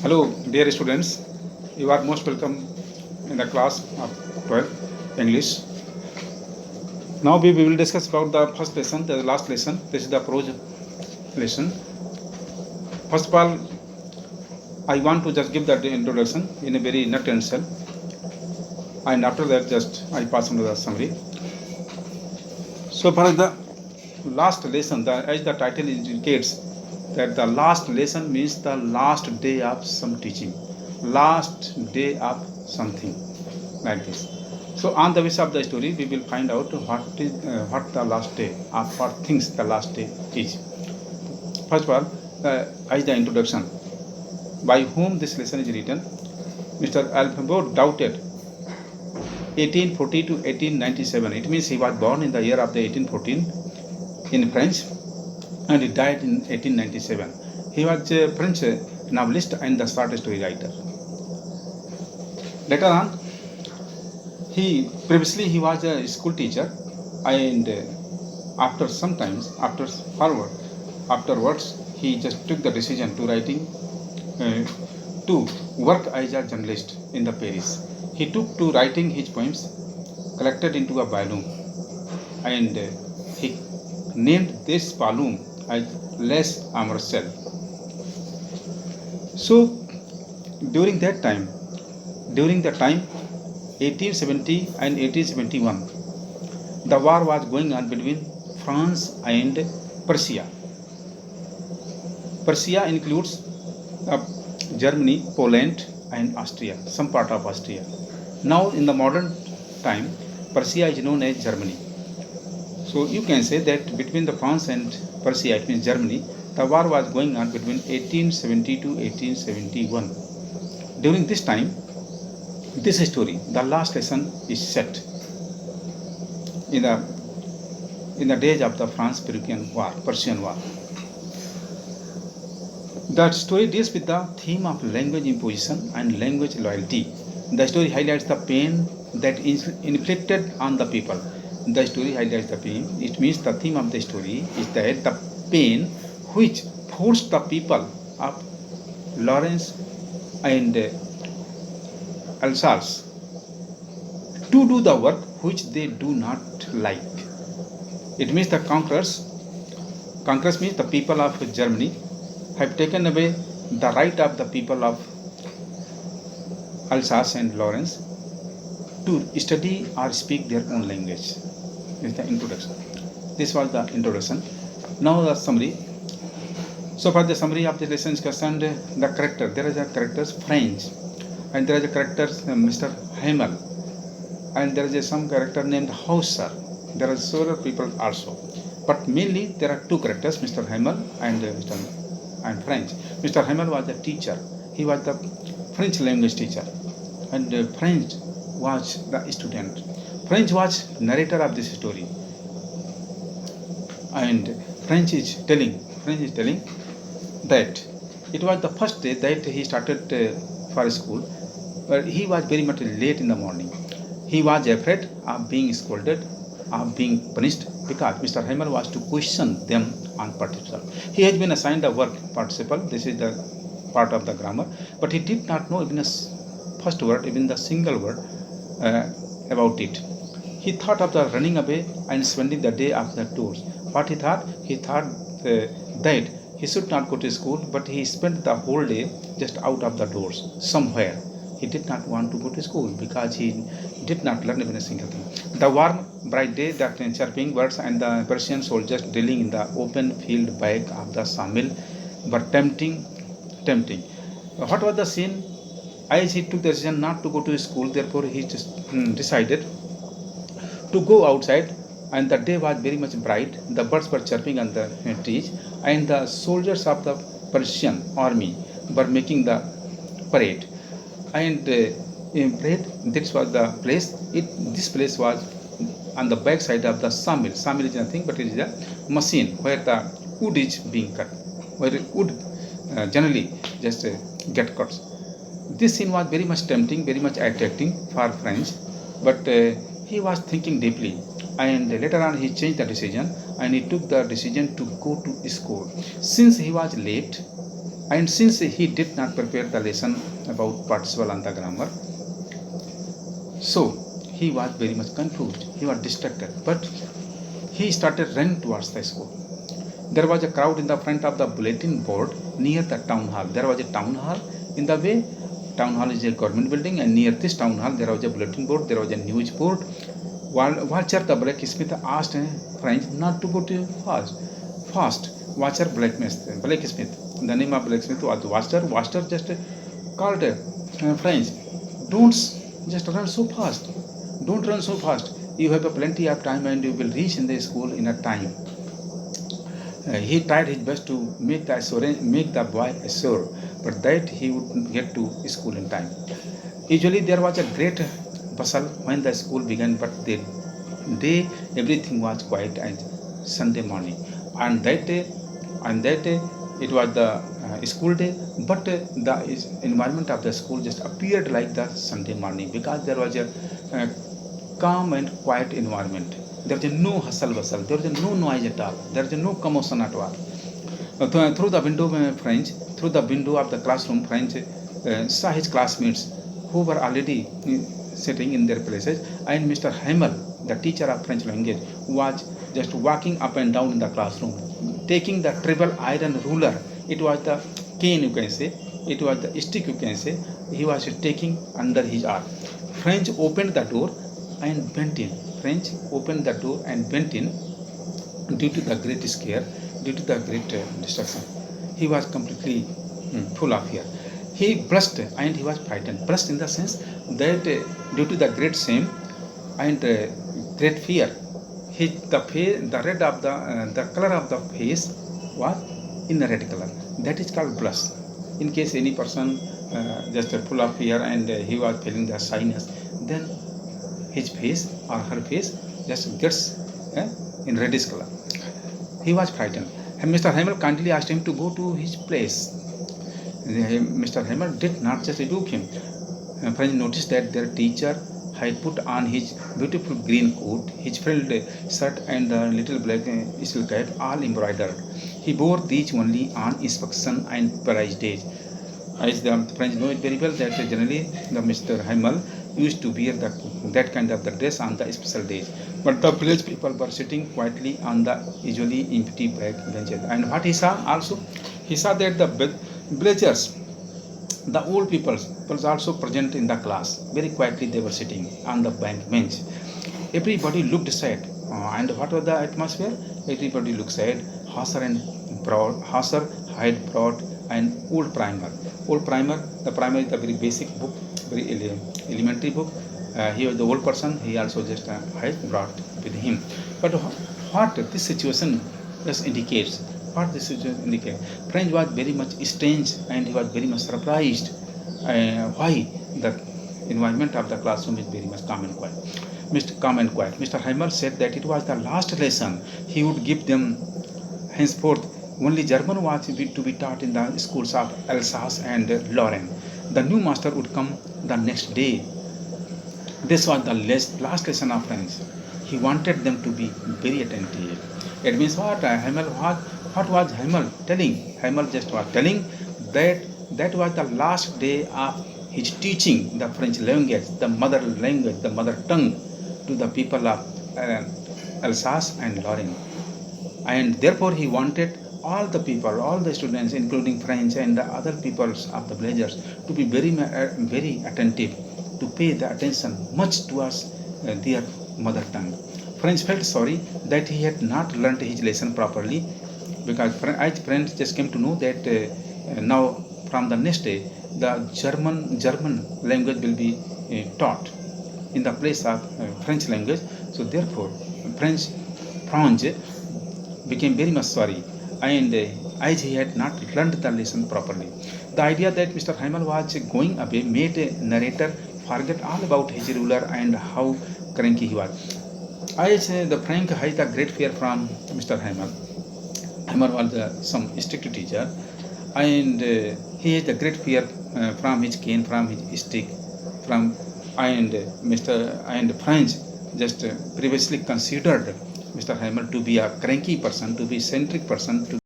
Hello, dear students. You are most welcome in the class of 12 English. Now we will discuss about the first lesson, the last lesson. This is the prose lesson. First of all, I want to just give the introduction in a very nutshell, and after that, just I pass on to the summary. So, for the last lesson, as the title indicates, that the last lesson means the last day of some teaching, last day of something like this. So, on the basis of the story, we will find out what the last day of what things the last day is. First of all, as the introduction, by whom this lesson is written, Mr. Alphonse doubted 1840 to 1897. It means he was born in the year of the 1814 in French, and he died in 1897. He was a French novelist and the short story writer. Later on, he was a school teacher, and afterwards he just took the decision to writing to work as a journalist in the Paris. He took to writing his poems collected into a volume, and he named this volume as Les Amorsel. So during the time 1870 and 1871, the war was going on between France and Persia. Persia includes Germany, Poland, and Austria, some part of Austria. Now, in the modern time, Persia is known as Germany. So, you can say that between the France and Persia, it means Germany, the war was going on between 1870 to 1871. During this time, this story, the last lesson, is set in the days of the Persian War. The story deals with the theme of language imposition and language loyalty. The story highlights the pain that is inflicted on the people. The story highlights the pain. It means the theme of the story is that the pain which forced the people of Lawrence and Alsace to do the work which they do not like. It means the conquerors means the people of Germany have taken away the right of the people of Alsace and Lawrence to study or speak their own language. This is the introduction. This was the introduction. Now the summary. So for the summary of the lesson is concerned, the character. There is a character French, and there is a character Mr. Hamel, and there is some character named Hauser. There are several people also, but mainly there are two characters, Mr. Hamel and French. Mr. Hamel was a teacher. He was the French language teacher, and French was the student. French was narrator of this story, and French is telling that it was the first day that he started for school, but he was very much late in the morning. He was afraid of being scolded, of being punished, because Mr. Hamel was to question them on participle. He has been assigned the work participle. This is the part of the grammar, but he did not know even the first word, even the single word about it. He thought of the running away and spending the day after the tours. What he thought? He thought that he should not go to school, but he spent the whole day just out of the doors somewhere. He did not want to go to school because he did not learn even a single thing. The warm, bright day, the chirping birds, and the Persian soldiers drilling in the open field back of the sawmill were tempting. What was the scene? As he took the decision not to go to school, therefore he just decided to go outside, and the day was very much bright. The birds were chirping on the trees, and the soldiers of the Persian army were making the parade. And in parade, this was the place. This place was on the back side of the sawmill. Sawmill is nothing but it is a machine where the wood is being cut, where wood generally just get cut. This scene was very much tempting, very much attracting for French, but he was thinking deeply, and later on he changed the decision, and he took the decision to go to school. Since he was late And since he did not prepare the lesson about participle and the grammar, so he was very much confused. He was distracted. But he started running towards the school. There was a crowd in the front of the bulletin board near the town hall. There was a town hall in the way. Town hall is a government building, and near this town hall there was a bulletin board, there was a news board. Watcher the blacksmith asked French not to go too fast. Watcher blacksmith. The name of blacksmith was Watcher. Watcher just called French, don't just run so fast. Don't run so fast. You have a plenty of time and you will reach in the school in a time. He tried his best to make the boy sure, but that he would get to school in time. Usually there was a great bustle when the school began, but the day everything was quiet and Sunday morning. And that day, it was the school day, but the environment of the school just appeared like the Sunday morning because there was a calm and quiet environment. There was no hustle bustle, there was no noise at all, there was no commotion at all. Through the window of the classroom, French saw his classmates who were already sitting in their places, and Mr. Hamel, the teacher of French language, was just walking up and down in the classroom, taking the triple iron ruler. It was the cane, you can say, it was the stick, you can say, he was taking under his arm. French opened the door and went in. French opened the door and went in due to the great scare, due to the great destruction. He was completely full of fear. He blushed and he was frightened. Blushed in the sense that due to the great shame and great fear, the red of the color of the face was in a red color. That is called blush. In case any person just full of fear and he was feeling the shyness, then his face or her face just gets in reddish color. He was frightened. And Mr. Hamel kindly asked him to go to his place. Mr. Hamel did not just rebuke him. French noticed that their teacher had put on his beautiful green coat, his frilled shirt and the little black silk cap, all embroidered. He wore these only on inspection and prize days. As the French know it very well that generally the Mr. Hamel used to wear that kind of the dress on the special days. But the village people were sitting quietly on the usually empty back benches. And what he saw also, he saw that the villagers, the old people was also present in the class. Very quietly they were sitting on the bench. Everybody looked sad. And what was the atmosphere? Everybody looked sad. Hauser had brought an old primer. The primer is a very basic book, very elementary book. He was the old person. He also just had brought with him. But what this situation just indicates, French was very much strange and he was very much surprised why the environment of the classroom is very much calm and quiet. Mr. Heimer said that it was the last lesson he would give them. Henceforth, only German was to be taught in the schools of Alsace and Lorraine. The new master would come the next day. This was the last lesson of French. He wanted them to be very attentive. It means what was Hamel telling? Hamel just was telling that was the last day of his teaching the French language, the mother language, the mother tongue to the people of Alsace and Lorraine. And therefore he wanted all the people, all the students, including French and the other peoples of the villagers, to be very attentive, to pay the attention much towards their mother tongue. French felt sorry that he had not learnt his lesson properly, because as French just came to know that now from the next day the German language will be taught in the place of French language. So therefore French became very much sorry, and as he had not learned the lesson properly. The idea that Mr. Hamel was going away made a narrator forget all about his ruler and how cranky he was. As the Frank had a great fear from Mr. Hamel. Hamel was some strict teacher, and he had a great fear from his cane, from his stick, and French just previously considered Mr. Hamel to be a cranky person, to be eccentric person, to